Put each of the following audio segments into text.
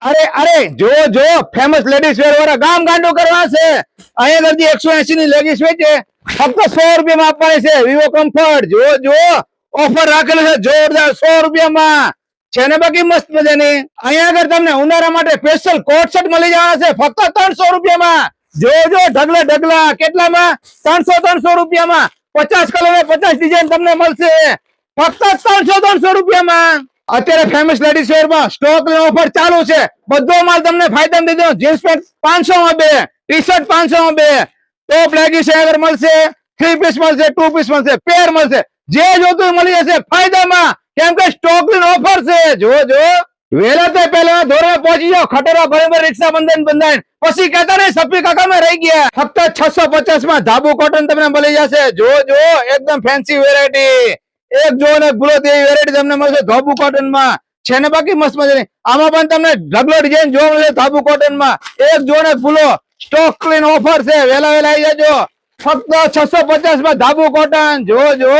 અરે અરે જો જો ફેમસ લેડીઝ વેર વાળા ગામ ગાંડો કરવા છે. અહીંયા કરતી 180 ની લેગીસ વેચે ફક્ત 100 રૂપિયામાં આપવાની છે. વિવો કમ્ફર્ટ જો જો ઓફર રાખેલો છે જોરદાર 100 રૂપિયામાં છે ને બાકી મસ્ત મજાની. અહીંયા આગળ તમને ઉનાળા માટે સ્પેશિયલ કોટ સેટ મળી જવાના છે ફક્ત 300 રૂપિયામાં. જો જો ઢગલા ઢગલા કેટલામાં 300 રૂપિયામાં 50 કલર 50 ડિઝાઇન તમને મળશે ફક્ત 300 રૂપિયામાં. અત્યારે ફેમસ લેડીઝ વેર માં સ્ટોક ઓફર ચાલુ છે. બધો માલ તમને ફાયદામાં દીધો. જીન્સ પેન્ટ 500 માં 2, ટી શર્ટ 500 માં 2, ટોપ લેગીસ આગળ મળશે, 3 પીસ મળશે, 2 પીસ મળશે, પેર મળશે. જે જોતું મળી જશે ફાયદામાં, કેમ કે સ્ટોક ઓફર છે. જો જો વેલા તો પહેલા ધોરણે પહોંચી જાઓ. ખટોરા બરાબર રિક્ષા બંધાઈને પછી કહેતા નહીં સફી કાકામાં રહી ગયા. ફક્ત 650 માં ધાબુ કોટન તમને મળી જશે. જો જો એકદમ ફેન્સી વેરાયટી. એક જો ને ગુલો તેવી વેરાયટી તમને મળશે ધાબુ કોટન માં. છે ને બાકી મસ્ત મજાની. આમાં પણ તમને ઢગલો ડિઝાઇન જોવા મળશે ધાબુ કોટન માં. એક જો ને ગુલો સ્ટોક ક્લીન ઓફર છે. વેલા આવી જજો. ફક્ત 650 માં ધાબુ કોટન. જો જો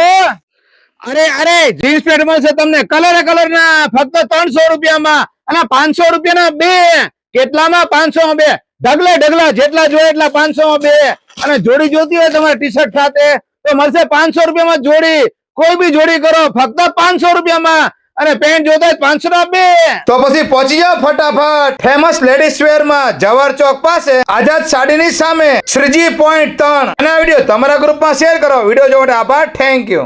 અરે અરે જીન્સ પેન્ટ મળશે તમને કલર ના ફક્ત 300 રૂપિયામાં અને 500 રૂપિયાના 2. કેટલામાં 500 માં 2. ઢગલા ઢગલા જેટલા જોઈએ એટલા 500 માં 2. અને જોડી જોતી હોય તમારે ટી શર્ટ સાથે તો મળશે 500 રૂપિયામાં જોડી. કોઈ બી જોડી કરો ફક્ત 500 રૂપિયામાં. અને પેન્ટ જોતા હોય 500 ના 2. તો પછી પહોંચી જાઓ ફટાફટ ફેમસ લેડીઝ વેર માં જવાહર ચોક પાસે આઝાદ સાડીની સામે શ્રીજી .3. અને આ વિડીયો તમારા ગ્રુપમાં શેર કરો. વિડીયો જોવા માટે આભાર. Thank you.